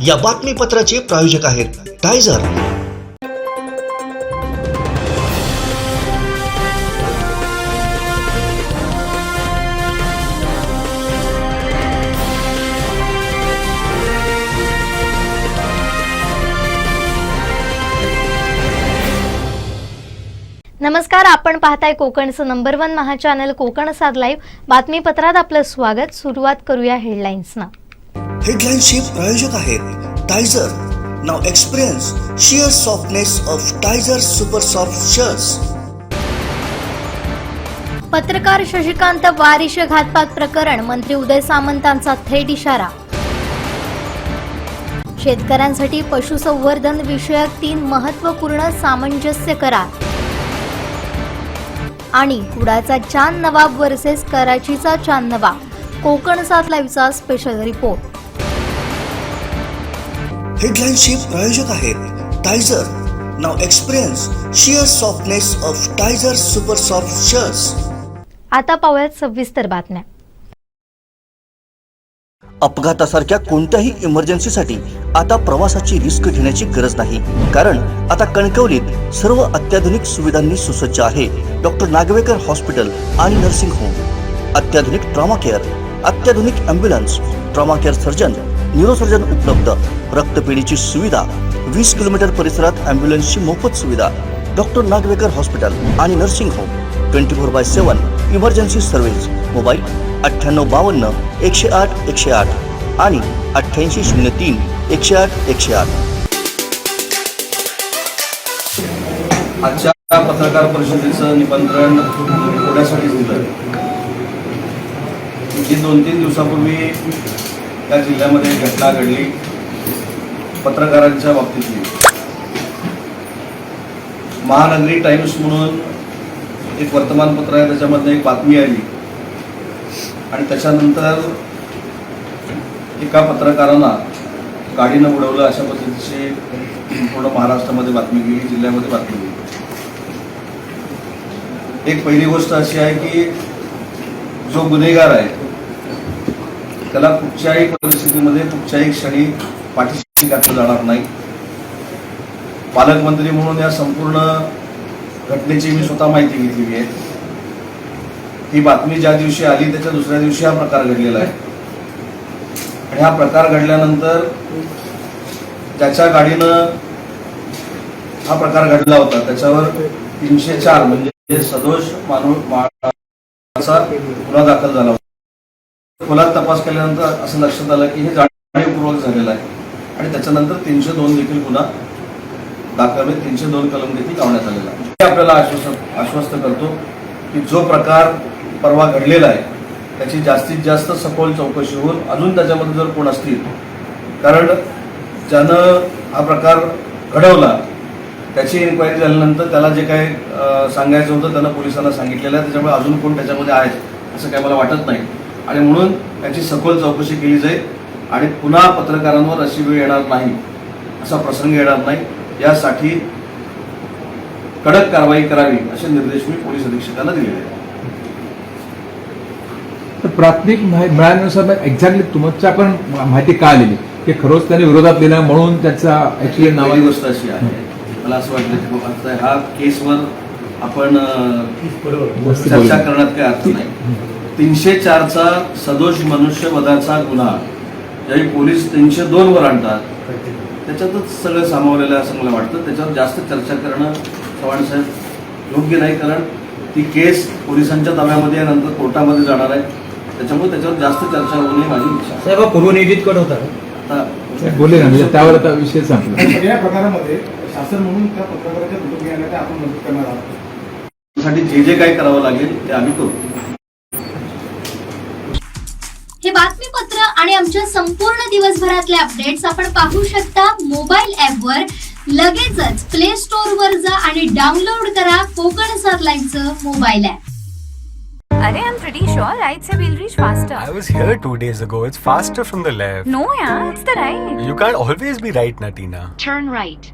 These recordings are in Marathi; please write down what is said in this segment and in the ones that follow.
या बातमीपत्राचे प्रायोजक आहेत टायझर. नमस्कार, आपण पाहताय कोकणचं नंबर 1 महा चॅनल कोकण साध लाईव्ह. बातमीपत्रात आपलं स्वागत. सुरुवात करूया हेडलाईन्सना. हेडलाईन्सचे प्रायोजक आहेत टायझर. नाव experience sheer softness of Tiger super soft shirts. पत्रकार शशिकांत वारिश घातपात प्रकरण, मंत्री उदय सामंतांचा थेट इशारा. शेतकऱ्यांसाठी पशुसंवर्धन विषयक 3 महत्त्वपूर्ण सामंजस्य करार. आणि कुडाचा चांद नवाब वर्सेस कराचीचा चांद नवाब. कोकण साथ लाईव्हचा स्पेशल रिपोर्ट. हेडलाईन्सचे प्रायोजक आहेत टायझर. नाव experience sheer softness of Tiger super soft shirts. आता पाहूयात सविस्तर बातम्या. अपघातासारख्या कोणत्याही इमर्जन्सीसाठी आता प्रवासाची रिस्क घेण्याची गरज नाही, कारण आता कणकवलीत सर्व अत्याधुनिक सुविधांनी सुसज्ज आहे डॉक्टर नागवेकर हॉस्पिटल आणि नर्सिंग होम. अत्याधुनिक ट्रॉमा केअर, अत्याधुनिक ambulance, trauma care surgeon, neurosurgeon उपलब्ध, रक्तपेढीची सुविधा, 20 किलोमीटर परिसरात ॲम्ब्युलन्सची मोफत सुविधा. डॉक्टर नागवेकर हॉस्पिटल आणि nursing home 24/7 emergency service. Mobile 9852 108 108 आणि 8803 108 108. आजच्या पत्रकार परिषदेचं निमंत्रण होण्यासाठी दिलं की 2-3 दिवसापूर्वी त्या जिल्ह्यामध्ये घटना घडली पत्रकारांच्या बाबतीतली. महानगरी टाइम्स म्हणून एक वर्तमानपत्र आहे, त्याच्यामध्ये एक बातमी आली आणि त्याच्यानंतर एका पत्रकारांना गाडीनं उडवलं अशा पद्धतीची पूर्ण महाराष्ट्रामध्ये बातमी गेली, जिल्ह्यामध्ये बातमी गेली. एक पहिली गोष्ट अशी आहे की जो गुन्हेगार आहे त्याला कुठच्याही परिस्थितीमध्ये कुठच्याही क्षणी पाठीशी घातलं जाणार नाही. पालकमंत्री म्हणून या संपूर्ण घटनेची मी स्वतः माहिती घेतलेली आहे. ही बातमी ज्या दिवशी आली त्याच्या दुसऱ्या दिवशी हा प्रकार घडलेला आहे आणि हा प्रकार घडल्यानंतर ज्याच्या गाडीनं हा प्रकार घडला होता त्याच्यावर 304 म्हणजे सदोष माणूस गुन्हा दाखल झाला होता. खोलात तपास केल्यानंतर असं लक्षात आलं की हे जाणीवपूर्वक झालेलं आहे आणि त्याच्यानंतर 302 देखील गुन्हा दाखल, 302 कलम देखील लावण्यात आलेला आहे. आपल्याला आश्वस्त करतो की जो प्रकार परवा घडलेला आहे त्याची जास्तीत जास्त सखोल चौकशी होऊन अजून त्याच्यामध्ये जर कोण असतील, कारण ज्यानं हा प्रकार घडवला त्याची इन्क्वायरी झाल्यानंतर त्याला जे काही सांगायचं होतं त्यानं पोलिसांना सांगितलेलं आहे, त्याच्यामुळे अजून कोण त्याच्यामध्ये आहेत असं काही मला वाटत नाही आणि म्हणून त्याची सखोल चौकशी केली जाईल आणि पुन्हा पत्रकारांवर अशी वेळ येणार नाही, असा प्रसंग येणार नाही, यासाठी कडक कारवाई करावी असे निर्देश मी पोलीस अधीक्षकांना दिलेले आहेत. प्राथमिक मिळाल्यानुसार एक्झॅक्टली तुमच्या पण माहिती का आलेली की खरोच त्याने विरोधात लिहिला म्हणून त्याचा ऍक्च्युअली नावाची गोष्ट अशी आहे, मला असं वाटलं की आता ह्या केसवर आपण चर्चा करण्यात काही अर्थ नाही. 304चा सदोष मनुष्यवधाचा गुन्हा ज्यावेळी पोलीस 302 वर आणतात त्याच्यातच सगळं सामावलेलं आहे असं मला वाटतं. त्याच्यावर जास्त चर्चा करणं चव्हाण साहेब योग्य नाही, कारण ती केस पोलिसांच्या ताब्यामध्ये आहे, नंतर कोर्टामध्ये जाणार आहे, त्याच्यामुळे त्याच्यावर जास्त चर्चा होऊ नये माझी इच्छा. साहेब पूर्वनियोजित कट होता आता बोलले ना, म्हणजे त्यावर आता विषय संपला. या प्रकारामध्ये शासन म्हणून त्या पत्रकाराच्या कुटुंबियांना आपण मदत करणार आहोत. त्यासाठी जे जे काही करावं लागेल ते आम्ही करू. हे बातमीपत्र आणि आमच्या संपूर्ण दिवसभरातले अपडेट्स आपण पाहू शकता मोबाईल ॲपवर. लगेचच प्ले स्टोअर वर जा आणि डाउनलोड करा कोकण साथ लाईव्हचं mobile app. Arey, I'm pretty sure right say we'll reach faster. I was here 2 days ago. It's faster from the left. No, yeah, it's the right. You can't always be right, Natina. Turn right.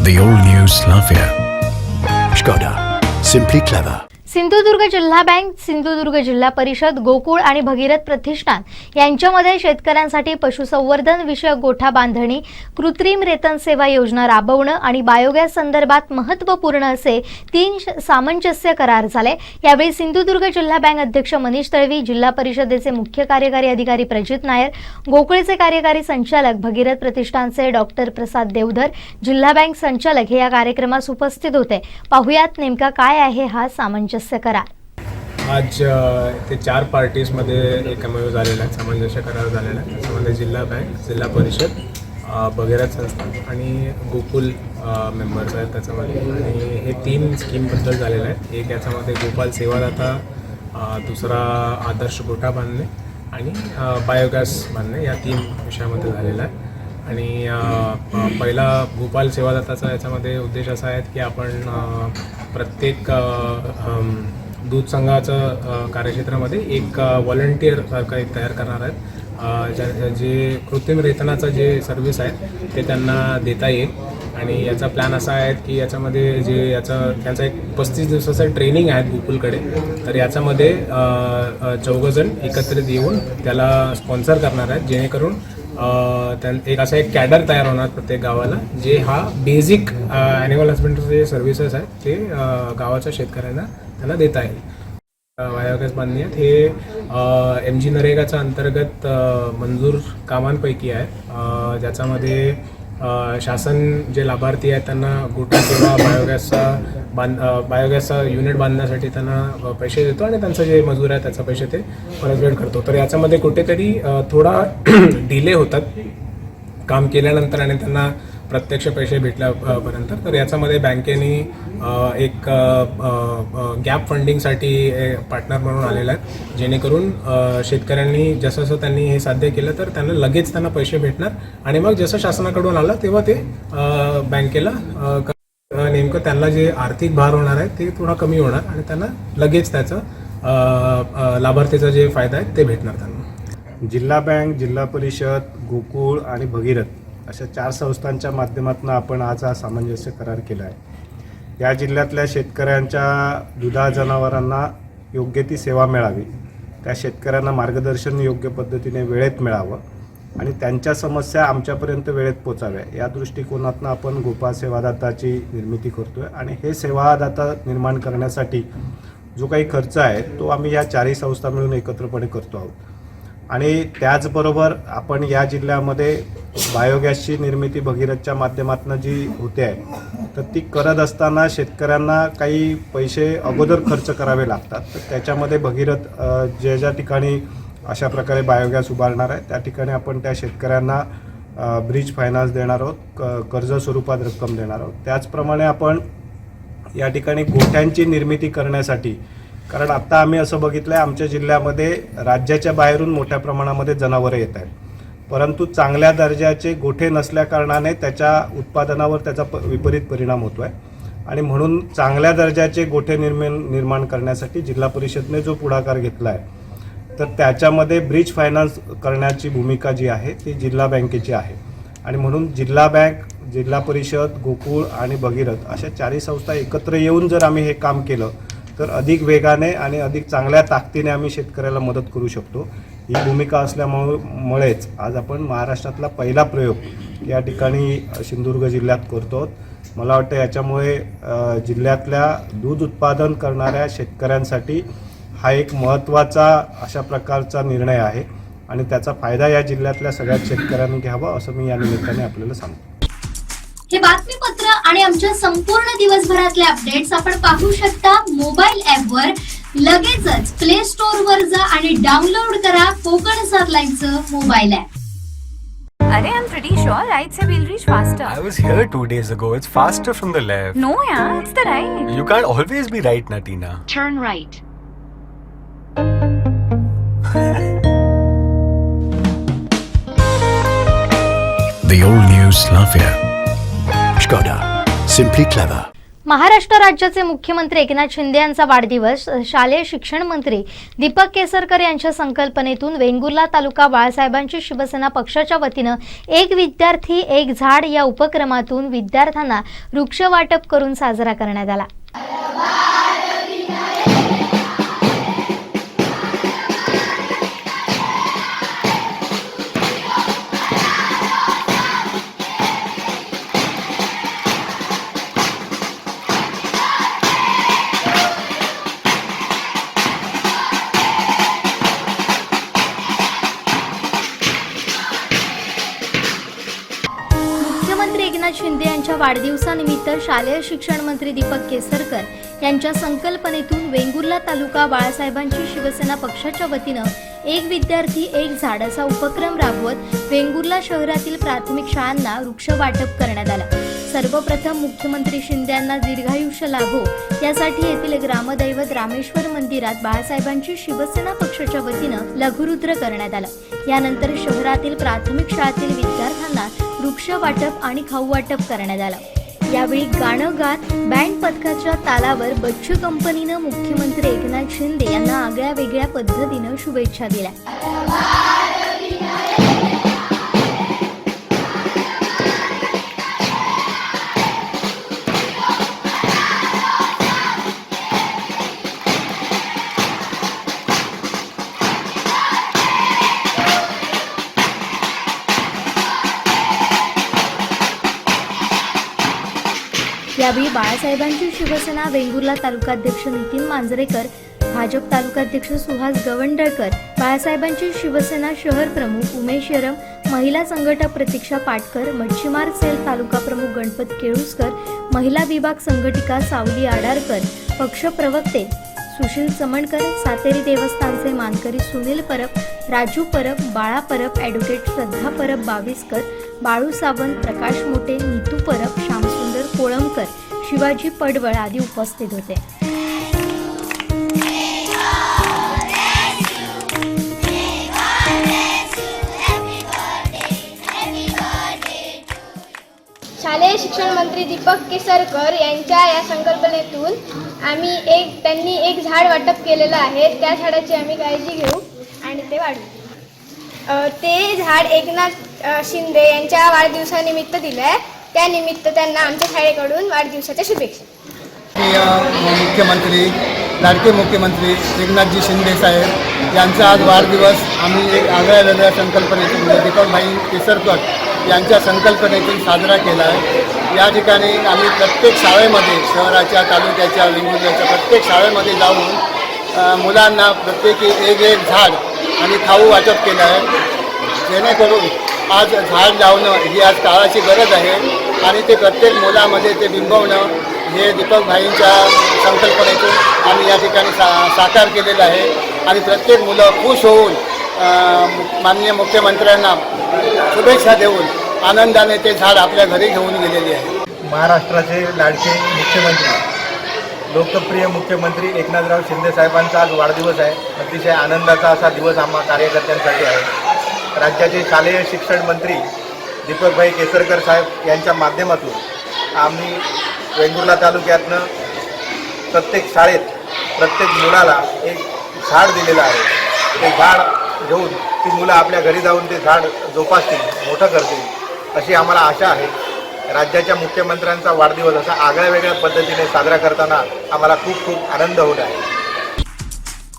The all-new Slavia. Skoda. Simply clever. Sindhudurg जिल्हा बँक, सिंधुदुर्ग जिल्हा परिषद, गोकुळ आणि भगीरथ प्रतिष्ठान यांच्यामध्ये शेतकऱ्यांसाठी पशुसंवर्धन विषयक गोठा बांधणी, कृत्रिम रेतन सेवा योजना राबवणं आणि बायोगॅस संदर्भात महत्त्वपूर्ण असे 3 सामंजस्य करार झाले. यावेळी सिंधुदुर्ग जिल्हा बँक अध्यक्ष मनीष तळवी, जिल्हा परिषदेचे मुख्य कार्यकारी अधिकारी प्रजित नायर, गोकुळचे कार्यकारी संचालक, भगीरथ प्रतिष्ठानचे डॉक्टर प्रसाद देवधर, जिल्हा बँक संचालक हे या कार्यक्रमास उपस्थित होते. पाहुयात नेमका काय आहे हा सामंजस्य करार. आज ते 4 पार्टीजमध्ये एकमेव झालेला आहे, सामंजस्य करार झालेला आहे. त्याच्यामध्ये जिल्हा बँक, जिल्हा परिषद, भगीरथ संस्था आणि गोकुल मेंबर्स आहेत त्याच्यामध्ये. आणि हे 3 स्कीमबद्दल झालेलं आहे. एक याच्यामध्ये गोपाल सेवादाता, दुसरा आदर्श गोठा बांधणे आणि बायोगॅस बांधणे या 3 विषयामध्ये झालेला आहे. आणि पहिला गोपाल सेवादाताचा याच्यामध्ये उद्देश असा आहे की आपण प्रत्येक दूध संघाचं कार्यक्षेत्रामध्ये एक व्हॉलंटिअर सारखं एक तयार करणार आहेत, जे कृत्रिम रेतनाचं जे सर्व्हिस आहे ते त्यांना देता येईल. आणि याचा प्लॅन असा आहे की याच्यामध्ये त्यांचा एक 35 दिवसाचं ट्रेनिंग आहे गोकुलकडे. तर याच्यामध्ये 14 जण एकत्रित येऊन त्याला स्पॉन्सर करणार आहेत, जेणेकरून एक असा एक कॅडर तयार होणार प्रत्येक गावाला, जे हा बेसिक ॲनिमल हजबंडरीचे जे सर्व्हिसेस आहेत ते गावाच्या शेतकऱ्यांना त्यांना देता येईल. बायोगॅस बांधणी आहेत हे MG नरेगाच्या अंतर्गत मंजूर कामांपैकी आहे, ज्याच्यामध्ये शासन जे लाभार्थी आहेत त्यांना गोठा किंवा बायोगॅसचा युनिट बांधण्यासाठी त्यांना पैसे देतो आणि त्यांचं जे मजूर आहे त्याचा पैसे ते परतफेड करतो. तर याच्यामध्ये कुठेतरी थोडा डिले होतात काम केल्यानंतर आणि त्यांना प्रत्यक्ष पैसे भेटल्यापर्यंत. तर याच्यामध्ये बँकेने एक गॅप फंडिंगसाठी पार्टनर म्हणून आलेला आहे, जेणेकरून शेतकऱ्यांनी जसं त्यांनी हे साध्य केलं तर त्यांना पैसे भेटणार आणि मग जसं शासनाकडून आलं तेव्हा ते बँकेला नेमकं त्यांना जे आर्थिक भार होणार आहे ते थोडा कमी होणार आणि त्यांना लगेच त्याचं लाभार्थीचा जे फायदा आहे ते भेटणार त्यांना. जिल्हा बँक, जिल्हा परिषद, गोकुळ आणि भगीरथ अशा 4 संस्थांच्या माध्यमातून आपण आज हा सामंजस्य करार केला आहे. या जिल्ह्यातल्या शेतकऱ्यांच्या दुधा जनावरांना योग्य ती सेवा मिळावी, त्या शेतकऱ्यांना मार्गदर्शन योग्य पद्धतीने वेळेत मिळावं आणि त्यांच्या समस्या आमच्यापर्यंत वेळेत पोचाव्या, या दृष्टिकोनातून आपण गोपाल सेवादाताची निर्मिती करतो आहे. आणि हे सेवादाता निर्माण करण्यासाठी जो काही खर्च आहे तो आम्ही या 4ही संस्था मिळून एकत्रपणे करतो आहोत. आणि त्याचबरोबर आपण या जिल्ह्यामध्ये बायोगॅसची निर्मिती भगीरथच्या माध्यमातून जी होते आहे तर ती करत असताना शेतकऱ्यांना काही पैसे अगोदर खर्च करावे लागतात. तर त्याच्यामध्ये भगीरथ ज्या ठिकाणी अशा प्रकारे बायोगॅस उभारणार आहे त्या ठिकाणी आपण त्या शेतकऱ्यांना ब्रिज फायनान्स देणार आहोत, कर्ज स्वरूपात रक्कम देणार आहोत. त्याचप्रमाणे आपण या ठिकाणी गोठ्यांची निर्मिती करण्यासाठी, कारण आत्ता आम्ही असं बघितलं आहे आमच्या जिल्ह्यामध्ये राज्याच्या बाहेरून मोठ्या प्रमाणामध्ये जनावरं येत आहेत, परंतु चांगल्या दर्जाचे गोठे नसल्याकारणाने त्याच्या उत्पादनावर त्याचा विपरीत परिणाम होतो आहे. आणि म्हणून चांगल्या दर्जाचे गोठे निर्माण करण्यासाठी जिल्हा परिषदने जो पुढाकार घेतला आहे तर त्याच्यामध्ये ब्रिज फायनान्स करण्याची भूमिका जी आहे ती जिल्हा बँकेची आहे. आणि म्हणून जिल्हा बँक, जिल्हा परिषद, गोकुळ आणि भगीरथ अशा 4ही संस्था एकत्र येऊन जर आम्ही हे काम केलं तर अधिक वेगाने आणि अधिक चांगल्या ताकदीने आम्ही शेतकऱ्याला मदत करू शकतो. ही भूमिका असल्यामुळेच आज आपण महाराष्ट्रातला पहिला प्रयोग या ठिकाणी सिंधुदुर्ग जिल्ह्यात करतो. मला वाटतं याच्यामुळे जिल्ह्यातल्या दूध उत्पादन करणाऱ्या शेतकऱ्यांसाठी हा एक महत्त्वाचा अशा प्रकारचा निर्णय आहे आणि त्याचा फायदा या जिल्ह्यातल्या सगळ्या शेतकऱ्यांनी घ्यावा असं मी या निमित्ताने आपल्याला सांगतो. हे बातमीपत्र आणि आमच्या संपूर्ण दिवसभरातले अपडेट्स आपण पाहू शकता मोबाईल ॲपवर. लगेचच प्ले स्टोअर वर जा आणि डाउनलोड करा कोकण 7 लाईव्हचं मोबाईल ॲप. अरे I'm pretty sure right say we'll reach faster. I was here 2 days ago. It's faster from the left. No yaar, it's the right. You can't always be right, Natina. Turn right. The all-new Slavia. Skoda. Simply clever. Maharashtra राज्याचे मुख्यमंत्री एकनाथ शिंदे यांचा वाढदिवस शालेय शिक्षण मंत्री दीपक केसरकर यांच्या संकल्पनेतून वेंगुर्ला तालुका बाळासाहेबांची शिवसेना पक्षाच्या वतीनं एक विद्यार्थी एक झाड या उपक्रमातून विद्यार्थ्यांना वृक्ष वाटप करून साजरा करण्यात आला. शिंदे यांच्या वाढदिवसानिमित्त शालेय शिक्षण मंत्री दीपक केसरकर यांच्या संकल्पनेतून वेंगुर्ला तालुका बाळासाहेबांची शिवसेना पक्षाच्या वतीनं एक विद्यार्थी एक झाड असा उपक्रम राबवत वेंगुर्ला शहरातील प्राथमिक शाळांना वृक्ष वाटप करण्यात आलं. सर्वप्रथम मुख्यमंत्री शिंदे यांना दीर्घायुष्य लाभो यासाठी येथील ग्रामदैवत रामेश्वर मंदिरात बाळासाहेबांची शिवसेना पक्षाच्या वतीनं लघुरुद्र करण्यात आलं. यानंतर शहरातील प्राथमिक शाळेतील विद्यार्थ्यांना वृक्ष वाटप आणि खाऊ वाटप करण्यात आलं. यावेळी गाणं गात बँड पथकाच्या तालावर बच्चू कंपनीनं मुख्यमंत्री एकनाथ शिंदे यांना आगळ्या वेगळ्या पद्धतीनं शुभेच्छा दिल्या. यावेळी बाळासाहेबांची शिवसेना वेंगुर्ला तालुकाध्यक्ष नितीन मांजरेकर, भाजप तालुकाध्यक्ष सुहास गवंडळकर, बाळासाहेबांची शिवसेना शहर प्रमुख उमेश यरम, महिला संघटक प्रतीक्षा पाटकर, मच्छीमार सेल तालुका प्रमुख गणपत केळुसकर, महिला विभाग संघटिका सावली आडारकर, पक्ष प्रवक्ते सुशील चमणकर, सातेरी देवस्थानचे मानकरी सुनील परब, राजू परब, बाळा परब, ॲडव्होकेट श्रद्धा परब बाविस्कर, बाळू सावंत, प्रकाश मोटे, नीतू परब, श्यामसुंदर कोळंबकर, शिवाजी पडवळ आदी उपस्थित होते. शालेय शिक्षण मंत्री दीपक केसरकर यांच्या या संकल्पनेतून त्यांनी एक झाड वाटप केलेलं आहे. त्या झाडाची आम्ही काळजी घेऊ आणि ते वाढवू. ते झाड एकनाथ शिंदे यांच्या वाढदिवसानिमित्त दिलं आहे. त्यानिमित्त त्यांना आमच्या शाळेकडून वाढदिवसाच्या शुभेच्छा. मुख्यमंत्री लाडके मुख्यमंत्री एकनाथजी शिंदे साहेब यांचा आज वाढदिवस आम्ही एक आगळ्या वेगळ्या संकल्पनेतून म्हणजे दीपकभाई केसरकर यांच्या संकल्पनेतून साजरा केला आहे. या ठिकाणी आम्ही प्रत्येक शाळेमध्ये शहराच्या तालुक्याच्या वेंगुर्ल्याच्या प्रत्येक शाळेमध्ये जाऊन मुलांना प्रत्येकी एक झाड आणि खाऊ वाटप केलं आहे. जेणेकरून आज झाड लावणं ही आज काळाची गरज आहे आणि ते प्रत्येक मुलामध्ये ते बिंबवणं हे दीपकभाईंच्या संकल्पनेतून आम्ही या ठिकाणी साकार केलेलं आहे. आणि प्रत्येक मुलं खुश होऊन माननीय मुख्यमंत्र्यांना शुभेच्छा देऊन आनंदाने ते झाड आपल्या घरी घेऊन गेलेले आहे. महाराष्ट्राचे लाडके मुख्यमंत्री लोकप्रिय मुख्यमंत्री एकनाथराव शिंदे साहेबांचा आज वाढदिवस आहे. अतिशय आनंदाचा असा दिवस आम्हा कार्यकर्त्यांसाठी आहे. राज्याचे शालेय शिक्षण मंत्री दीपकभाई केसरकर साहेब यांच्या माध्यमातून आम्ही वेंगुर्ला तालुक्यातनं प्रत्येक शाळेत प्रत्येक मुलाला एक झाड दिलेलं आहे. ते झाड घेऊन ती मुलं आपल्या घरी जाऊन ते झाड जोपासतील, मोठं करतील अशी आम्हाला आशा आहे. राज्याच्या मुख्यमंत्र्यांचा वाढदिवस असा आगळ्या वेगळ्या पद्धतीने साजरा करताना आम्हाला खूप खूप आनंद होत आहे.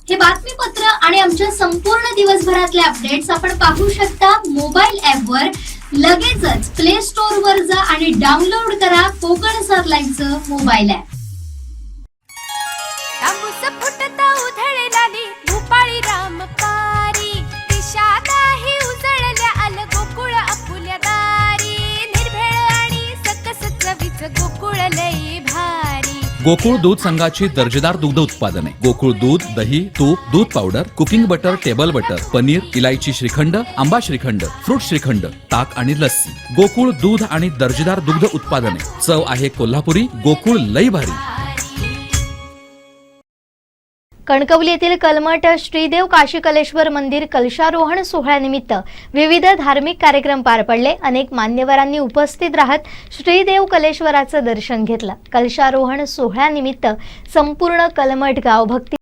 हे बातमीपत्र आणि आमच्या संपूर्ण दिवसभरातले अपडेट्स आपण पाहू शकता मोबाईल ॲपवर. लगेचच प्ले स्टोअर वर जा आणि डाउनलोड करा कोकण 7 लाईव्हचं मोबाईल ॲप. भूपाळी रामपारी दिशा नाही उजळल्या आल गोकुळ आपुल्या दारी निर्भेळ आणि सकस चवीचं गोकुळ लई भारी. गोकुळ दूध संघाची दर्जेदार दुग्ध उत्पादने गोकुळ दूध, दही, तूप, दूध powder, cooking butter, table butter, paneer, इलायची श्रीखंड, आंबा श्रीखंड, फ्रूट श्रीखंड, ताक आणि लस्सी. गोकुळ दूध आणि दर्जेदार दुग्ध उत्पादने. चव आहे कोल्हापुरी. गोकुळ लई भारी. कणकवली येथील कलमठ श्रीदेव काशीकलेश्वर मंदिर कलशारोहण सोहळ्यानिमित्त विविध धार्मिक कार्यक्रम पार पडले. अनेक मान्यवरांनी उपस्थित राहत श्रीदेव कलेश्वराचं दर्शन घेतलं. कलशारोहण सोहळ्यानिमित्त संपूर्ण कलमठ गाव भक्ती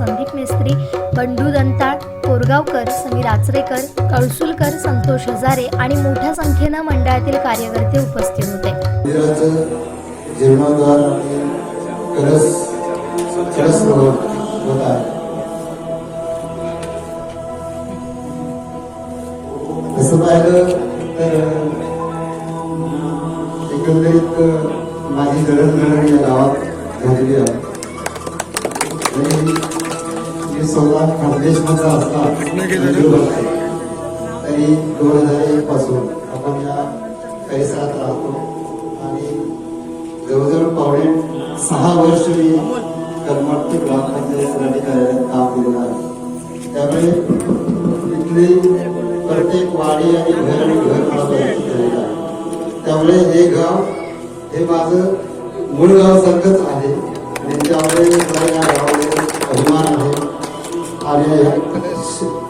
संदीप मेस्त्री, बंडू दंताळ, कोरगावकर, समीर आचरेकर, कळसुलकर, संतोष हजारे आणि मोठ्या संख्येनं मंडळातील कार्यकर्ते उपस्थित होते. जीर्णोद्धार आणि कलश होत आहे. तसं पाहिलं तर एकंदरीत माझी जडणघडण या गावात झालेली आहे. मी स्वतः खानदेशमध्ये असताना तरी 2001 पासून आपण या परिसरात राहतो आणि जवळजवळ पावणे 6 वर्ष मी कलमट ग्रामपंचायत कार्यालयात काम केलेलं आहे. त्यामुळे इथली प्रत्येक वाडी आणि घर मला परिचित झालेलं आहे. त्यामुळे हे गाव हे माझं मूळ गाव सारखंच आहे आणि त्यामुळे मला या गावामध्ये अभिमान आहे. आणि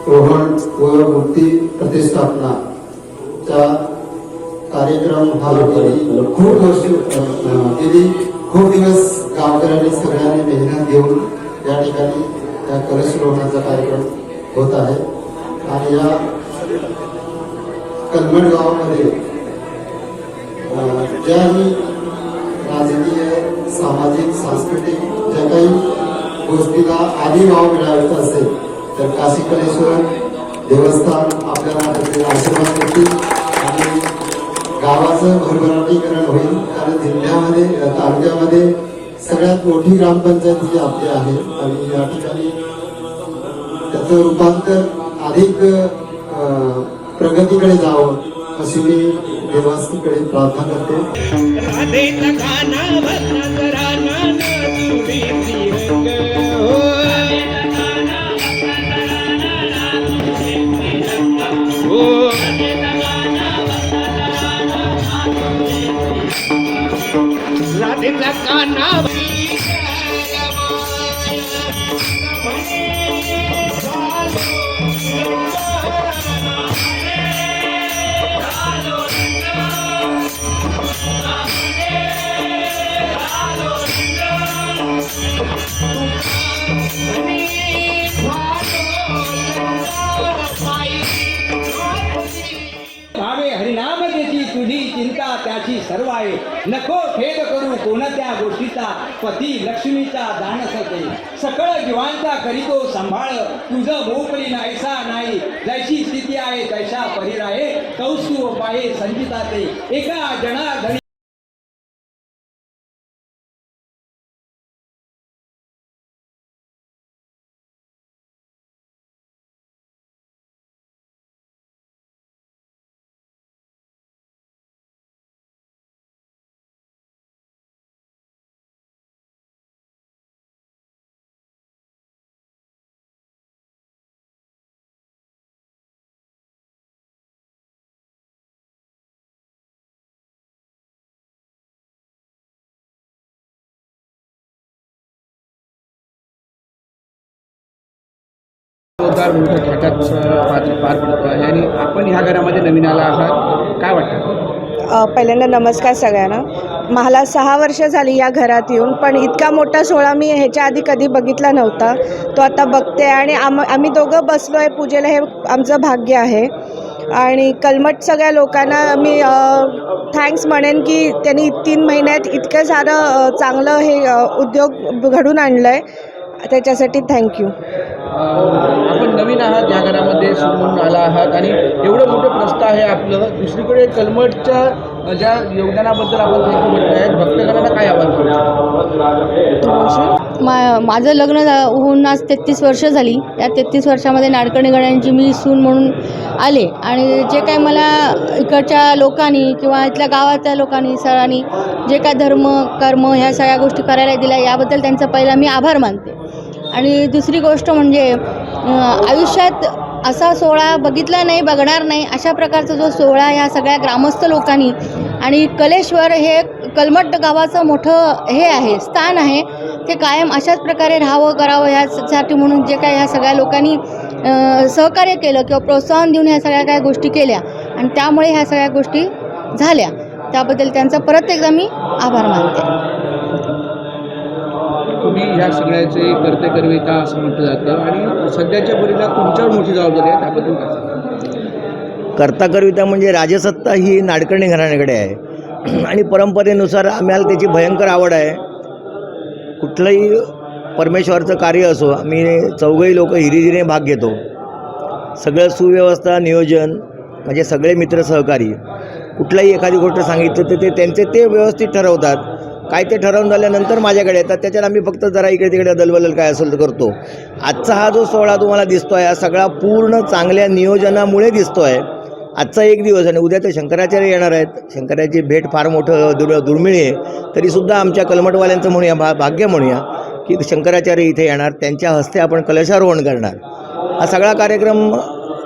रोहन व मूर्ती प्रतिष्ठापनाचा कार्यक्रम हा खूप वर्ष गेली खूप दिवस गावकऱ्यांनी सगळ्यांनी मेहनत घेऊन या ठिकाणी त्या कलश रोवण्याचा कार्यक्रम होत आहे. आणि या कलमट गावामध्ये ज्याही राजकीय सामाजिक सांस्कृतिक ज्या काही गोष्टीला आधी वाव मिळावायचा असेल तर काशी कलेश्वर देवस्थान आपल्याला त्याचे आशीर्वाद देतील आणि गावाचं भरभराटीकरण होईल. कारण जिल्ह्यामध्ये तालुक्यामध्ये सगळ्यात मोठी ग्रामपंचायत ही आपली आहे आणि या ठिकाणी त्याचं रूपांतर अधिक प्रगतीकडे जावं अशी मी देवाकडे प्रार्थना करतो. हरिनाम त्याची तुझी चिंता त्याची सर्व आहे. नको खेद करू कोणत्या गोष्टीचा पती लक्ष्मीचा दान सते. सकळ जीवांचा करीतो सांभाळ तुझं भोपळी नाहीसा नाही. जैशी स्थिती आहे तैसा परीर आहे. कौस्तुभ पाये संचिताचे एका जनार्दनी. पार पडतो आहे आणि आपण ह्या घरामध्ये नवीन आला आहात, काय वाटतं? पहिल्यांदा नमस्कार सगळ्यांना. मला 6 वर्ष झाली या घरात येऊन, पण इतका मोठा सोहळा मी ह्याच्या आधी कधी बघितला नव्हता. तो आता बघते आणि आम्ही दोघं बसलो आहे पूजेला, हे आमचं भाग्य आहे. आणि कलमट सगळ्या लोकांना मी थँक्स म्हणेन की त्यांनी 3 महिन्यात इतकं सारं चांगलं हे उद्योग घडून आणलं आहे, त्याच्यासाठी थँक्यू. आपण नवीन आहात या घरामध्ये सून म्हणून आला आहात आणि एवढं मोठं प्रस्थ आहे आपलं. दुसरीकडे कलमटच्या ज्या योगदानाबद्दल आपण थँक्यू म्हटलं आहे. भक्तगणांना काय आवाहन करू? माझं लग्न होऊन आज 33 वर्ष झाली. या 33 वर्षामध्ये नाडकर्णी गड्यांची मी सून म्हणून आले आणि जे काय मला इकडच्या लोकांनी किंवा इथल्या गावाच्या लोकांनी सरांनी जे काय धर्म कर्म ह्या सगळ्या गोष्टी करायला दिल्या याबद्दल त्यांचा पहिला मी आभार मानते. आणि दुसरी गोष्ट म्हणजे आयुष्यात असा सोहळा बघितला नाही, बघणार नाही अशा प्रकारचा जो सोहळा ह्या सगळ्या ग्रामस्थ लोकांनी आणि कलेश्वर हे कलमट गावाचं मोठं हे आहे, स्थान आहे, ते कायम अशाच प्रकारे राहावं करावं ह्यासाठी म्हणून जे काय ह्या सगळ्या लोकांनी सहकार्य केलं किंवा प्रोत्साहन देऊन ह्या सगळ्या काय गोष्टी केल्या आणि त्यामुळे ह्या सगळ्या गोष्टी झाल्या, त्याबद्दल त्यांचा परत एकदा मी आभार मानते. तुम्ही या या सगळ्याचे करते करविता असं म्हटलं जातं आणि सध्याच्या पिढीला तुमच्यावर मोठी जबाबदारी आहे, त्याबद्दल काय सांगाल? करता करविता म्हणजे राजसत्ता ही नाडकर्णी घराण्याकडे आहे आणि परंपरेनुसार आम्हाला त्याची भयंकर आवड आहे. कुठलंही परमेश्वराचं कार्य असो, आम्ही चौघही लोक हिरिरीने भाग घेतो. सगळं सुव्यवस्था नियोजन म्हणजे सगळे मित्र सहकारी, कुठलाही एखादी गोष्ट सांगितलं तर त्यांचे ते व्यवस्थित ठरवतात. काय ते ठरवून झाल्यानंतर माझ्याकडे येतात, त्याच्यात आम्ही फक्त जरा इकडे तिकडे दलबदल काय असेल तर करतो. आजचा हा जो सोहळा तुम्हाला दिसतो आहे हा सगळा पूर्ण चांगल्या नियोजनामुळे दिसतो आहे. आजचा एक दिवस आणि उद्या तर शंकराचार्य येणार आहेत. शंकराची भेट फार मोठं दुर्मिळ आहे, तरीसुद्धा आमच्या कलमटवाल्यांचं म्हणूया भाग्य म्हणूया की शंकराचार्य इथे येणार, त्यांच्या हस्ते आपण कलशारोहण करणार. हा सगळा कार्यक्रम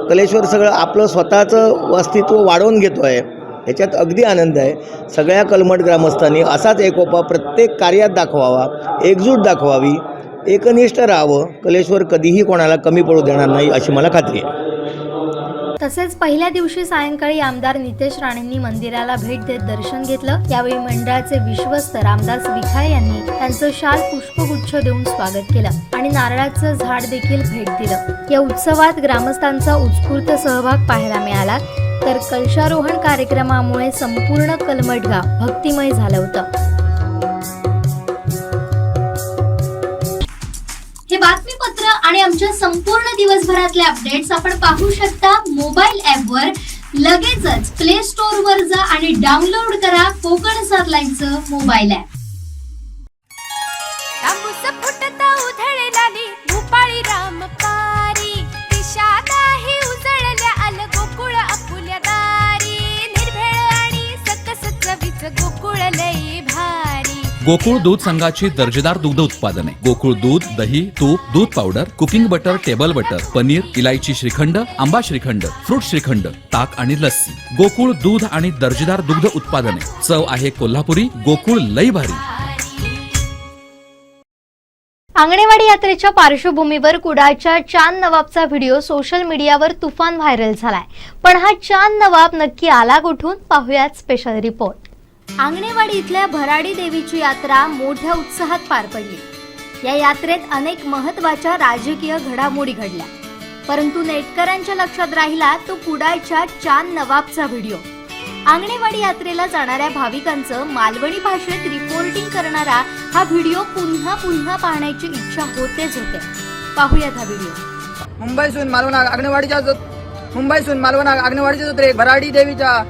कलेश्वर सगळं आपलं स्वतःचं अस्तित्व वाढवून घेतो आहे, याच्यात अगदी आनंद आहे. सगळ्या कलमट ग्रामस्थांनी असाच एकोपा प्रत्येक कार्यात दाखवावा, एकजूट दाखवावी, एकनिष्ठ राहावं. कलेश्वर कधीही कोणाला कमी पडू देणार नाही अशी मला खात्री आहे. तसेच पहिल्या दिवशी सायंकाळी आमदार नितेश राणेंनी मंदिराला भेट देत दर्शन घेतलं. यावेळी मंडळाचे विश्वस्त रामदास विखाळे यांनी त्यांचं शाल पुष्पगुच्छ देऊन स्वागत केलं आणि नारळाचं झाड देखील भेट दिलं. या उत्सवात ग्रामस्थांचा उत्स्फूर्त सहभाग पाहायला मिळाला, तर कलशारोहण कार्यक्रमामुळे संपूर्ण कलमट गाव भक्तिमय झालं होतं. हे बातमीपत्र आणि आमच्या संपूर्ण दिवसभरातले अपडेट्स आपण पाहू शकता मोबाईल ॲपवर. लगेचच प्ले स्टोअर वर जा आणि डाउनलोड करा कोकण 7 लाईनचं मोबाईल ॲप. भूपाळी रामपारी दिशा नाही उजळल्या आल गोकुळ आपुल्या दारी निर्भेळ आणि सकस चवीच गोकुळ लई भारी. गोकुळ दूध संघाची दर्जेदार दुग्ध उत्पादने गोकुळ दूध, दही, तूप, दूध powder, cooking butter, table butter, paneer, इलायची श्रीखंड, आंबा श्रीखंड, फ्रूट श्रीखंड, ताक आणि लस्सी. गोकुळ दूध आणि दर्जेदार दुग्ध उत्पादने. चव आहे कोल्हापुरी. गोकुळ लई भारी. आंगणेवाडी यात्रेच्या पार्श्वभूमीवर कुडाळच्या चांद नवाबचा व्हिडिओ सोशल मीडियावर तुफान व्हायरल झालाय. पण हा चांद नवाब नक्की आला कुठून? पाहुयात स्पेशल रिपोर्ट. आंगणेवाडी इथल्या भराडी देवीची यात्रा मोठ्या उत्साहात पार पडली. या यात्रेत अनेक महत्त्वाच्या राजकीय घडामोडी घडल्या, परंतु नेटकऱ्यांच्या लक्षात राहिला तो कुडाळच्या चांद नवाबचा व्हिडिओ. आंगणेवाडी यात्रेला जाणाऱ्या भाविकांचं मालवणी भाषेत रिपोर्टिंग करणारा हा व्हिडिओ पुन्हा पुन्हा पाहण्याची इच्छा होतेच होते. पाहूयात हा व्हिडिओ. मुंबईसून मालवण आंगणेवाडीच्या जत्रेक भराडी देवीच्या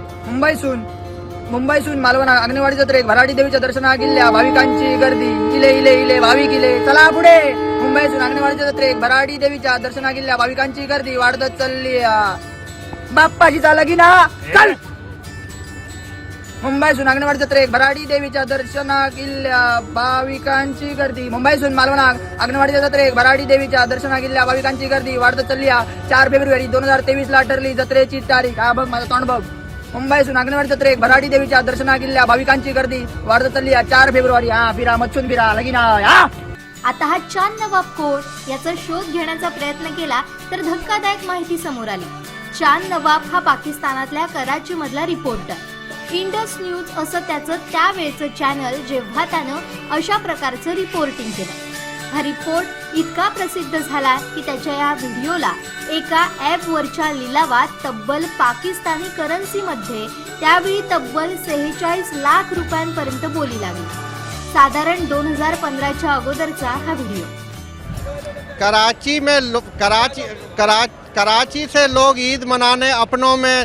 मुंबईसून मालवण आंगणेवाडी जत्रेक भराडी देवीच्या दर्शना गेल्या भाविकांची गर्दी. इले इले इले भाविक इले चला पुढे. मुंबईसून आंगणेवाडीच्या जत्रेक भराडी देवीच्या दर्शना गेल्या भाविकांची गर्दी वाढत चालली. बाप्पाची चालगी ना चल. मुंबईसून आंगणेवाडी जत्रेक भराडी देवीच्या दर्शना गेल्या भाविकांची गर्दी. मुंबईसून मालवण आंगणेवाडीच्या जत्रेक भराडी देवीच्या दर्शना गेल्या भाविकांची गर्दी वाढत चालली. 4 फेब्रुवारी 2023 ला ठरली जत्रेची तारीख. हा बघ माझा तोंड बघ. मुंबईसून आंगणेवाडी जत्रेक भराडी देवीच्या दर्शना गेल्या भाविकांची गर्दी वाढत चालली. 4 फेब्रुवारी. हा फिरा मच्छून फिरा लगीना. आता हा चांद नवाब कोण याचा शोध घेण्याचा प्रयत्न केला तर धक्कादायक माहिती समोर आली. चांद नवाब हा पाकिस्तानातल्या कराची मधला रिपोर्टर. इंडस न्यूज असं त्याचं त्यावेळचं चॅनल, जेव्हा त्यानं अशा प्रकारचं रिपोर्टिंग केलं. हा रिपोर्ट इतका प्रसिद्ध झाला की त्याच्या या व्हिडिओला एका ॲपवरच्या लिलावात तब्बल पाकिस्तानी करन्सीमध्ये त्यावेळी तब्बल 46 लाख रुपयांपर्यंत बोली लागली. साधारण 2015च्या अगोदरचा हा व्हिडिओ. कराची से लोग ईद मनाने अपनों में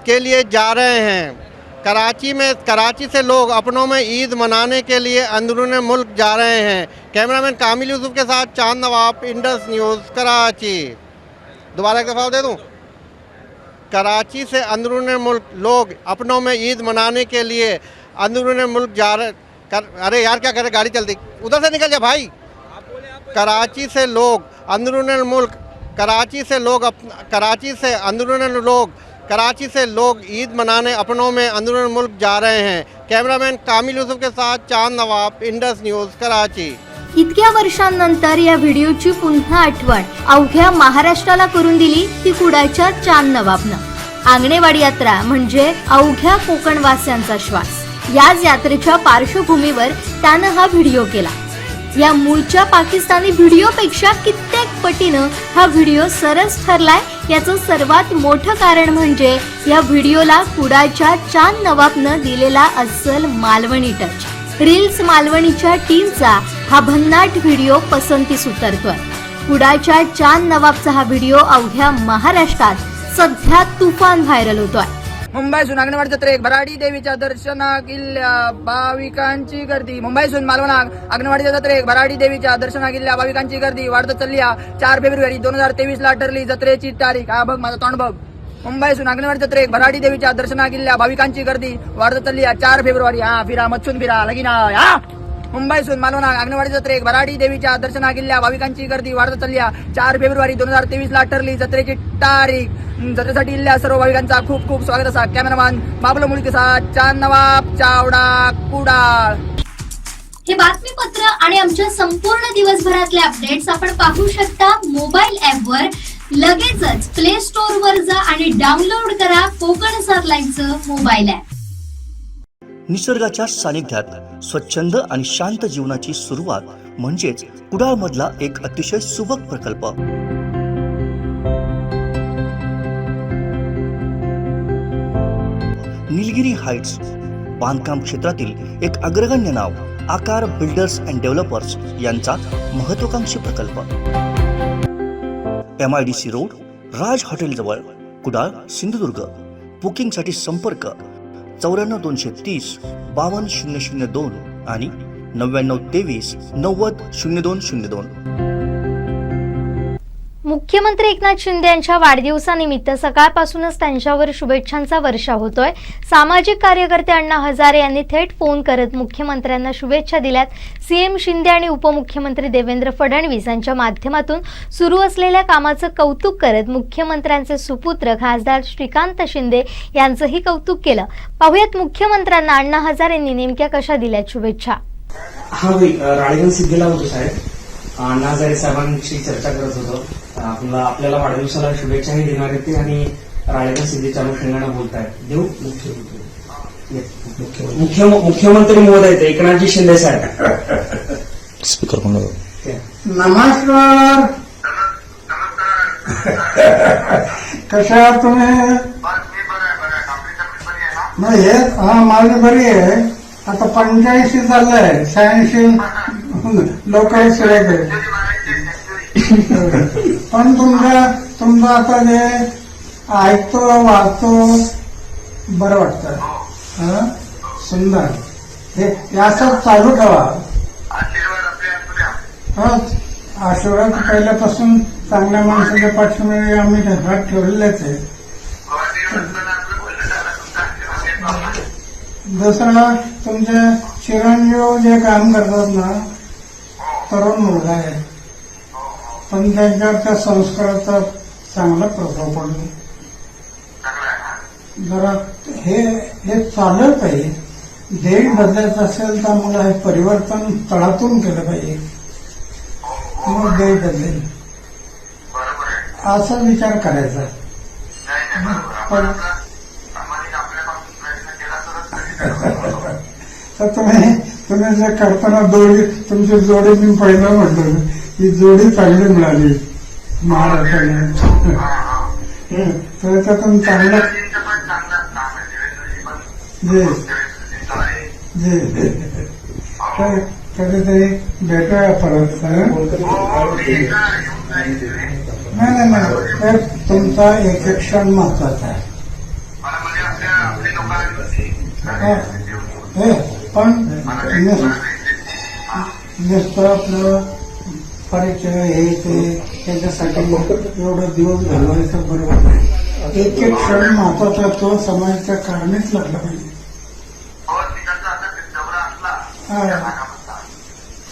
के लिए जा रहे हैं. कराची से लोग अपनों में ईद मनाने के लिए अंदरून मुल्क जा रहे हैं. कैमरामैन कामिल यूसुफ के साथ चांद नवाब, इंडस न्यूज़, कराची. दोबारा एक दफ़ा दे दूँ. कराची से अंदरून मुल्क लोग अपनों में ईद मनाने के लिए अंदरून मुल्क जा रहे. अरे यार क्या करे, गाड़ी चलती, उधर से निकल जा भाई. कराची से लोग अंदरून मुल्क, कराची से लोग ईद मनाने अपनों में अंदरून मुल्क जा रहे हैं. कैमरामैन कामिल यूसुफ के साथ चांद नवाब, इंडस न्यूज़, कराची. इतक्या वर्षांनंतर या व्हिडिओची पुन्हा आठवण अवघ्या महाराष्ट्राला करून दिली ती कुडाळच्या चांद नवाबनं. आंगणेवाडी यात्रा म्हणजे अवघ्या कोकणवासियांचा श्वास. याच यात्रेच्या पार्श्वभूमीवर त्यानं हा व्हिडिओ केला. या मूळच्या पाकिस्तानी व्हिडिओपेक्षा कित्येक पटीनं हा व्हिडिओ सरस ठरलाय. याचं सर्वात मोठं कारण म्हणजे या व्हिडिओला कुडाळच्या चांद नवाबनं दिलेला अस्सल मालवणी टच. रील्स मालवणीच्या टीमचा हा भन्नाट व्हिडिओ पसंतीस उतरतोय. कुडाळच्या चांद नवाबचा हा व्हिडिओ अवघ्या महाराष्ट्रात सध्या तुफान व्हायरल होतोय. मुंबईसून अंगणवाडी जत्रेक भराडी देवीच्या दर्शनाक इल्ल्या भाविकांची गर्दी. मुंबईसून मालवणाक अंगणवाडीच्या जत्रेक भराडी देवीच्या दर्शनाक इल्ल्या भाविकांची गर्दी वाढत चालली आहे. 4 फेब्रुवारी 2023 ला ठरली जत्रेची तारीख. हा बघ माझा तोंड बघ. मुंबईसून अंगणवाडी जत्रेक भराडी देवीच्या दर्शनाक इल्ल्या भाविकांची गर्दी वाढत चालली आहे. 4 फेब्रुवारी. हा फिरा मच्छून फिरा लगीन हा. मुंबईसून मालवणाक अंगणवाडी जत्रेक भराडी देवीच्या दर्शनाक इल्ल्या भाविकांची गर्दी वाढत चालली आहे. 4 फेब्रुवारी 2023 ला ठरली जत्रेची तारीख. जत्रेसाठी इल्ल्या सर्व भाविकांचा खूप खूप स्वागत असा. कॅमेरामॅन बाबलो मुळके चांद नवाब चावडा कुडाळ. हे बातमीपत्र आणि आमच्या संपूर्ण दिवसभरातले अपडेट्स आपण पाहू शकता मोबाईल ऍपवर. लगेचच प्ले स्टोअर वर जा आणि डाउनलोड करा कोकण 7 लाईनचं मोबाईल ऍप. निसर्गाच्या सानिध्यात स्वच्छंद आणि शांत जीवनाची सुरुवात म्हणजेच कुडाळ मधला एक अतिशय सुबक प्रकल्प. निलगिरी हाइट्स बांधकाम क्षेत्रातील एक अग्रगण्य नाव आकार बिल्डर्स अँड डेव्हलपर्स यांचा महत्वाकांक्षी प्रकल्प. MIDC रोड, राज हॉटेल जवळ, कुडाळ, सिंधुदुर्ग. बुकिंगसाठी संपर्क 94 230 52 002 आणि 99 23 90 0202. मुख्यमंत्री एकनाथ शिंदे यांच्या वाढदिवसानिमित्त सकाळपासूनच त्यांच्यावर शुभेच्छांचा वर्षाव होतोय. सामाजिक कार्यकर्ते अण्णा हजारे यांनी थेट फोन करत मुख्यमंत्र्यांना शुभेच्छा दिल्यात. सीएम शिंदे आणि उपमुख्यमंत्री देवेंद्र फडणवीस यांच्या माध्यमातून सुरू असलेल्या कामाचं कौतुक करत मुख्यमंत्र्यांचे सुपुत्र खासदार श्रीकांत शिंदे यांचंही कौतुक केलं. पाहुयात मुख्यमंत्र्यांना अण्णा हजारेंनी नेमक्या कशा दिल्यात शुभेच्छा. हा राळेगण सिद्धीला होतो साहेब. अण्णा हजारे साहेबांशी चर्चा करत होतो. आपल्याला वाढदिवसाला शुभेच्छाही देणार आहेत आणि राळेगण सिद्धीच्या अनुषंगानं बोलतायत. देऊ मुख्यमंत्री महोदय एकनाथजी शिंदे साहेब. स्पीकर नमस्कार. कशा आहात तुम्ही? नाही हा माझी बरी आहे. आता 85 चाललंय. 86 लोक पण तुमचं आता जे ऐकतो वाचतो बरं वाटतं. सुंदर. हे असं चालू ठेवा. आशीर्वाद पहिल्यापासून चांगल्या माणसाच्या पाठीमागे आम्ही हात ठेवलेलेच आहे. दुसरं तुमचे चिरंजीव जे काम करतात ना, तरुण मुलगा आहे, पण त्यांच्यावर त्या संस्काराचा चांगला प्रभाव पडतो. जरा हे चाललं पाहिजे. देश बदलायचं असेल तर मला हे परिवर्तन तळातून केलं पाहिजे, मग देश बदलेल असा विचार करायचा. पण तर तुम्ही जे करताना तुमची जोडी मी पहिला म्हणतो, ही जोडी चांगली मिळाली महाराष्ट्राने. तर त्यातून चांगलं कधीतरी भेटूया परत. नाही तुमचा एक क्षण महत्वाचा आहे. पण नुसतं आपलं परिचय हे ते त्याच्यासाठी एवढं दिवस घालवायचं बरोबर नाही. एक क्षण महत्वाचा, तो समाजाच्या कारणीच लागला पाहिजे.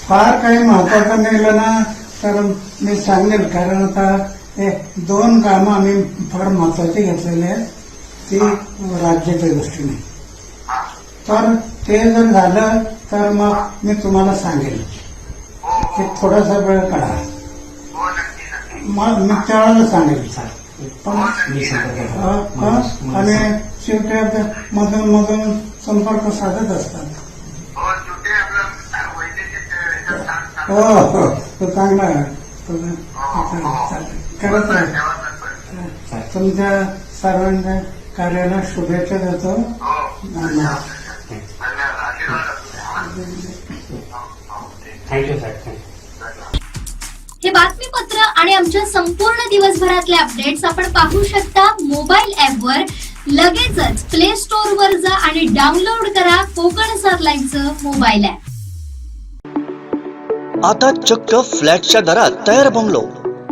फार काही महत्वाचं नेलं ना तर मी सांगेल, कारण आता हे 2 कामं आम्ही फार महत्वाची घेतलेली आहेत ती राज्याच्या दृष्टीने. तर ते जर झालं तर मग मी तुम्हाला सांगेल की थोडासा वेळ काढा. मग मी त्यावेळेला सांगेल. पण आणि शेवटी मधून संपर्क साधत असतात. हो हो तो चांगला आहे. करत आहे. तुमच्या सर्वांच्या कार्याला शुभेच्छा देतो. Thank you sir. हे बातमीपत्र आणि आमच्या संपूर्ण दिवसभरातले अपडेट्स आपण पाहू शकता मोबाईल ऍपवर. लगेचच प्ले स्टोअर वर जा आणि डाउनलोड करा कोकण 7 लाईनचं मोबाईल ऍप. आता चक्क फ्लॅटच्या दरात तयार बंगलो.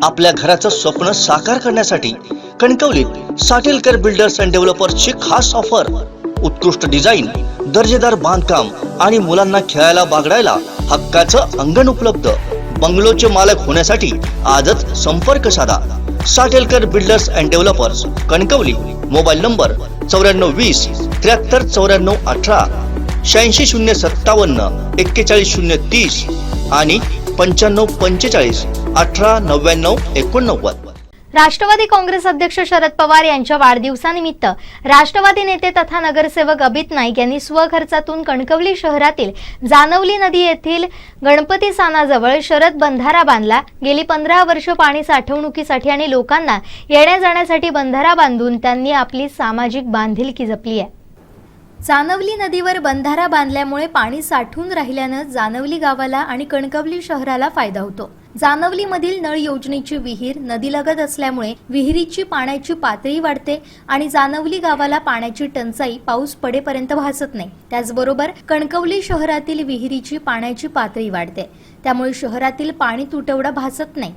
आपल्या घराचं स्वप्न साकार करण्यासाठी कणकवलीत साटेलकर बिल्डर्स अँड डेव्हलपर्सची खास ऑफर. उत्कृष्ट डिझाईन, दर्जेदार बांधकाम आणि मुलांना खेळायला बागडायला हक्काचं अंगण उपलब्ध. बंगलोचे मालक होण्यासाठी आजच संपर्क साधा. Satelkar builders and developers, Kankavli. Mobile number 9420 73 94 18, 86 057 41 030 आणि 95 45 18 99 89. राष्ट्रवादी काँग्रेस अध्यक्ष शरद पवार यांच्या वाढदिवसानिमित्त राष्ट्रवादी नेते तथा नगरसेवक अभित नाईक यांनी स्वखर्चातून कणकवली शहरातील जानवली नदी येथील गणपती सानाजवळ शरद बंधारा बांधला. गेली 15 वर्ष पाणी साठवणुकीसाठी आणि लोकांना येण्या जाण्यासाठी बंधारा बांधून त्यांनी आपली सामाजिक बांधिलकी जपली आहे. जानवली नदीवर बंधारा बांधल्यामुळे पाणी साठून राहिल्यानं जानवली गावाला आणि कणकवली शहराला फायदा होतो. जानवलीमधील नळ योजनेची विहीर नदीलगत असल्यामुळे विहिरीची पाण्याची पातळी वाढते आणि जानवली गावाला पाण्याची टंचाई पाऊस पडेपर्यंत भासत नाही. त्याचबरोबर कणकवली शहरातील विहिरीची पाण्याची पातळी वाढते, त्यामुळे शहरातील पाणी तुटवडा भासत नाही.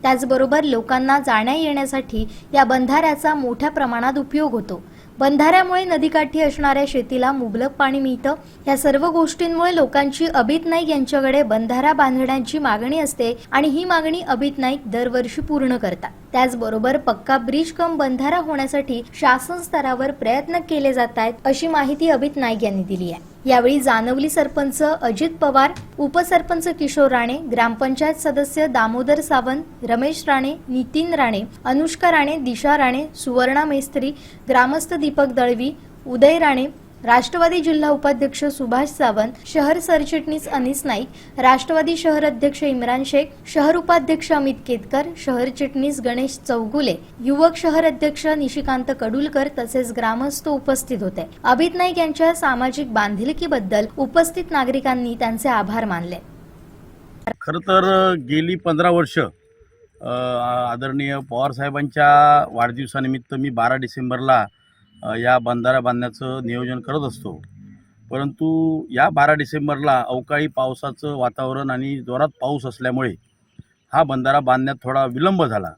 त्याचबरोबर लोकांना जाण्या येण्यासाठी या बंधाऱ्याचा मोठ्या प्रमाणात उपयोग होतो. बंधाऱ्यामुळे नदीकाठी असणाऱ्या शेतीला मुबलक पाणी मिळतं. या सर्व गोष्टींमुळे लोकांची अभित नाईक यांच्याकडे बंधारा बांधण्याची मागणी असते आणि ही मागणी अभित नाईक दरवर्षी पूर्ण करतात. त्याचबरोबर पक्का ब्रिज कम बंधारा होण्यासाठी शासन स्तरावर प्रयत्न केले जात आहेत, अशी माहिती अभित नाईक यांनी दिली आहे. यावेळी जानवली सरपंच अजित पवार, उपसरपंच किशोर राणे, ग्रामपंचायत सदस्य दामोदर सावंत, रमेश राणे, नितीन राणे, अनुष्का राणे, दिशा राणे, सुवर्णा मेस्त्री, ग्रामस्थ दीपक दळवी, उदय राणे, राष्ट्रवादी जिल्हा उपाध्यक्ष सुभाष सावंत, शहर सरचिटणीस अनिस नाईक, राष्ट्रवादी शहर अध्यक्ष इम्रान शेख, शहर उपाध्यक्ष अमित केतकर, शहर चिटणीस गणेश चौगुले, युवक शहर अध्यक्ष निशिकांत कडुलकर तसेच ग्रामस्थ उपस्थित होते. अभित नाईक यांच्या सामाजिक बांधिलकीबद्दल उपस्थित नागरिकांनी त्यांचे आभार मानले. खरं तर गेली 15 वर्ष आदरणीय पवार साहेबांच्या वाढदिवसानिमित्त मी 12 डिसेंबरला या बंधारा बांधण्याचं नियोजन करत असतो. परंतु या 12 डिसेंबरला अवकाळी पावसाचं वातावरण आणि जोरात पाऊस असल्यामुळे हा बंधारा बांधण्यात थोडा विलंब झाला.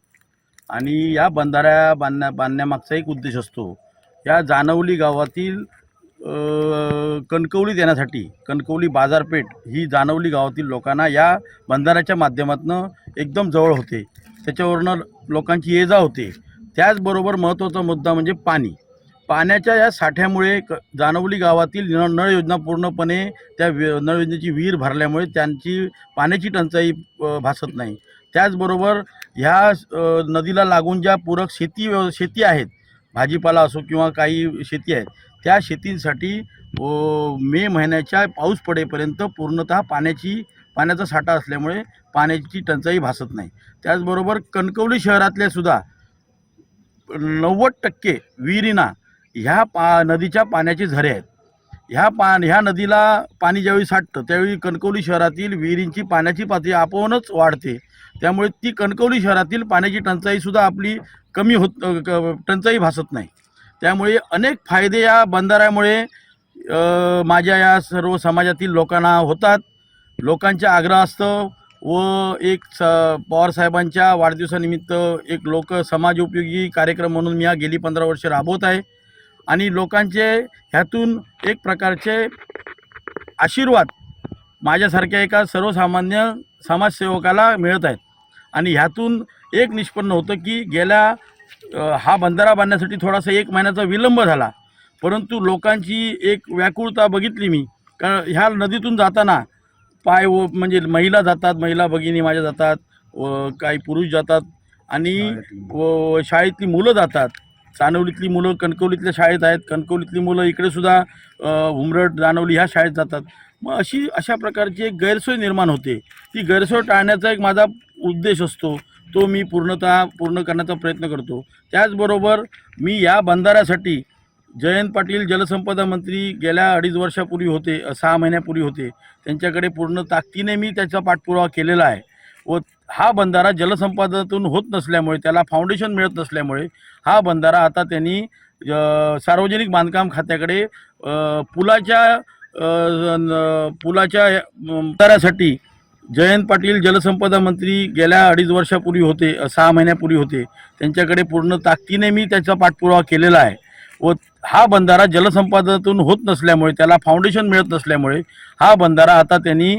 आणि या बंधारा बांधण्यामागचा एक उद्देश असतो, या जानवली गावातील कणकवलीत येण्यासाठी कणकवली बाजारपेठ ही जानवली गावातील लोकांना या बंधाऱ्याच्या माध्यमातून एकदम जवळ होते, त्याच्यावरनं लोकांची ये जा होते. त्याचबरोबर महत्त्वाचा मुद्दा म्हणजे पाण्याच्या या साठ्यामुळे जानवली गावातील नळ योजना पूर्णपणे त्या नळ योजनेची विहीर भरल्यामुळे त्यांची पाण्याची टंचाई भासत नाही. त्याचबरोबर ह्या नदीला लागून ज्या पूरक शेती आहेत, भाजीपाला असो किंवा काही शेती आहेत, त्या शेतींसाठी मे महिन्याच्या पाऊस पडेपर्यंत पूर्णतः पाण्याचा साठा असल्यामुळे पाण्याची टंचाई भासत नाही. त्याचबरोबर कणकवली शहरातल्या सुद्धा 90% विहिरींना ह्या नदीच्या पाण्याचे झरे आहेत. ह्या नदीला पाणी ज्यावेळी साठतं त्यावेळी कणकवली शहरातील विहिरींची पाण्याची पातळी आपोआपच वाढते. त्यामुळे ती कणकवली शहरातील पाण्याची टंचाईसुद्धा आपली कमी टंचाई भासत नाही. त्यामुळे अनेक फायदे या बंधाऱ्यामुळे माझ्या या सर्व समाजातील लोकांना होतात. लोकांच्या आग्रहास्तव व एक पवारसाहेबांच्या वाढदिवसानिमित्त एक समाजोपयोगी कार्यक्रम म्हणून मी गेली 15 वर्ष राबवत आहे. आणि लोकांचे ह्यातून एक प्रकारचे आशीर्वाद माझ्यासारख्या एका सर्वसामान्य समाजसेवकाला मिळत आहेत. आणि ह्यातून एक निष्पन्न होतं की हा बंधारा बांधण्यासाठी थोडासा 1 महिन्याचा विलंब झाला, परंतु लोकांची एक व्याकुळता बघितली मी. कारण ह्या नदीतून जाताना म्हणजे महिला जातात, महिला भगिनी माझ्या जातात, काही पुरुष जातात आणि शाळेतली मुलं जातात. जानवलीतली मुलं कणकवलीतल्या शाळेत आहेत, कणकवलीतली मुलं इकडे सुद्धा उमरड जानवली ह्या शाळेत जातात. मग अशा प्रकारची एक गैरसोय निर्माण होते. ती गैरसोय टाळण्याचा एक माझा उद्देश असतो, तो मी पूर्ण करण्याचा प्रयत्न करतो. त्याचबरोबर मी या बंधाऱ्यासाठी जयंत पाटील जलसंपदा मंत्री गेल्या 2.5 वर्षापूर्वी होते, 6 महिन्यापूर्वी होते. त्यांच्याकडे पूर्ण ताकदीने मी त्याचा पाठपुरावा केलेला आहे व हा बंधारा जलसंपादनातून होत नसल्यामुळे, त्याला फाउंडेशन मिळत नसल्यामुळे हा बंधारा आता त्यांनी सार्वजनिक बांधकाम खात्याकडे पुलाच्या बंधाऱ्यासाठी जयंत पाटील जलसंपदा मंत्री गेल्या 2.5 वर्षापूर्वी होते, 6 महिन्यापूर्वी होते. त्यांच्याकडे पूर्ण ताकदीने मी त्याचा पाठपुरावा केलेला आहे व हा बंधारा जलसंपादनातून होत नसल्यामुळे, त्याला फाउंडेशन मिळत नसल्यामुळे हा बंधारा आता त्यांनी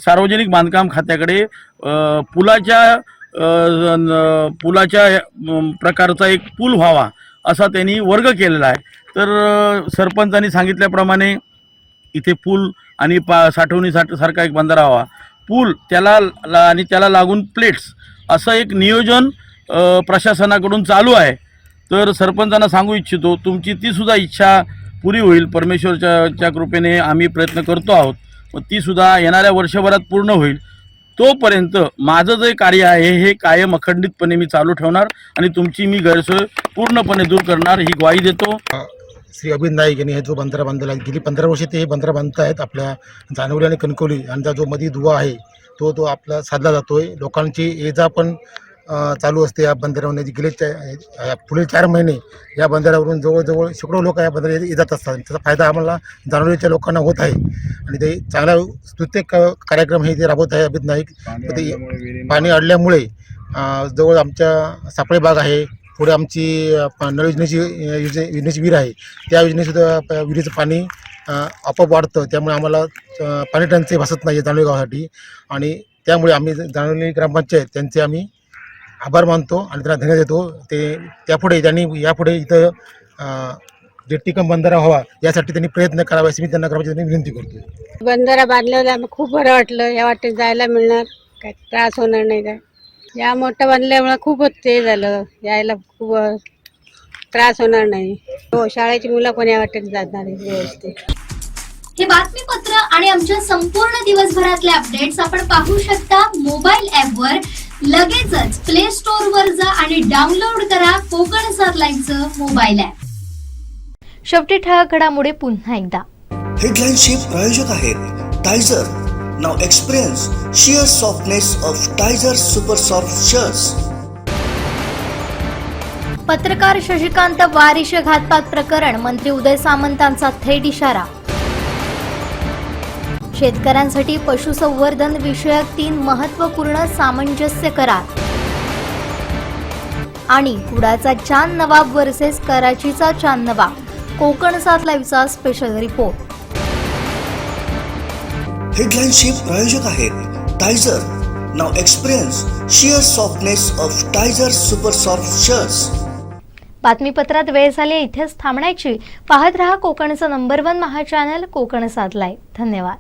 सार्वजनिक बांधकाम खात्याकडे पुलाच्या प्रकारचा एक पूल व्हावा असा त्यांनी वर्ग केलेला आहे. तर सरपंचांनी सांगितल्याप्रमाणे इथे पूल आणि साठवणीसारखा एक बंधारा व्हावा, पूल आणि त्याला लागून प्लेट्स असं एक नियोजन प्रशासनाकडून चालू आहे. तर सरपंचांना सांगू इच्छितो, तुमची तीसुद्धा इच्छा पुरी होईल. परमेश्वरच्या कृपेने आम्ही प्रयत्न करतो आहोत, मग तीसुद्धा येणाऱ्या वर्षभरात पूर्ण होईल. तोपर्यंत माझं जे कार्य आहे हे कायम अखंडितपणे मी चालू ठेवणार आणि तुमची मी गैरसोय पूर्णपणे दूर करणार ही ग्वाही देतो. श्री अभित नाईक यांनी हे जो बंधारा बांधलेला आहे, गेली 15 वर्षे ते हे बंधारा बांधत आहेत आपल्या जानवली आणि कणकवली, आणि जो मध्ये दुवा आहे तो आपला साधला जातोय. लोकांची ये जा पण चालू असते या बंधाऱ्यावर. गेले पुढे 4 महिने या बंधाऱ्यावरून जवळजवळ शेकडो लोक या बंधाऱ्यावर येत असतात. त्याचा फायदा आम्हाला जानवलीच्या लोकांना होत आहे आणि ते चांगला स्तुत्य कार्यक्रम हे ते राबवत आहे अभित नाईक. ते पाणी अडल्यामुळे जवळ आमच्या सापळे बाग आहे, पुढे आमची नळ योजनेची विहीर आहे, त्या योजनेसुद्धा विहिरीचं पाणी आपोआप वाढतं. त्यामुळे आम्हाला पाणी टंचाई भासत नाही जानवली गावासाठी, आणि त्यामुळे आम्ही जानवली ग्रामपंचायत त्यांचे आम्ही आभार मानतो आणि त्यांना धन्यवाद देतो. त्यापुढे त्यांनी यापुढे इथं जेट्टीकम बंधारा व्हावा यासाठी त्यांनी प्रयत्न करावा अशी मी त्यांना ग्रामपंचायतीने विनंती करतो. बंधारा बांधल्यावर आम्ही खूप बरं वाटलं. या वाटेत जायला मिळणार, काय त्रास होणार नाही. काय या मोठं बांधल्यामुळे खूपच ते झालं, यायला खूप त्रास होणार नाही. हो, शाळेची मुलं पण या वाटेत जाणार व्यवस्थित. हे बातमीपत्र आणि आमच्या संपूर्ण दिवसभरातले अपडेट्स आपण पाहू शकता मोबाईल ऍपवर. लगेचच प्ले स्टोअर वर जा आणि डाउनलोड करा कोकण 7 लाईव्हचं मोबाईल ऍप. शेवटी ठळक घडामोडी पुन्हा एकदा. हेडलाईनचे प्रायोजक आहेत टायझर. नाव experience sheer softness of Tiger Super Soft Shirts. पत्रकार शशिकांत वारिश घातपात प्रकरण, मंत्री उदय सामंतांचा थेट इशारा. शेतकऱ्यांसाठी पशुसंवर्धन विषयक 3 महत्त्वपूर्ण सामंजस्य करार. आणि कुडाचा चांद नवाब वर्सेस कराचीचा चांद नवाब. कोकण 7 लाईव्हचा स्पेशल रिपोर्ट. हेडलाईनचे प्रायोजक आहेत टायझर. नाव experience sheer softness of Tiger Super Soft Shirts. बातमीपत्रात वेळ झाली इथेच थांबण्याची. पाहत रहा कोकणचं नंबर 1 महा चॅनल कोकण 7 लाईव्ह. धन्यवाद.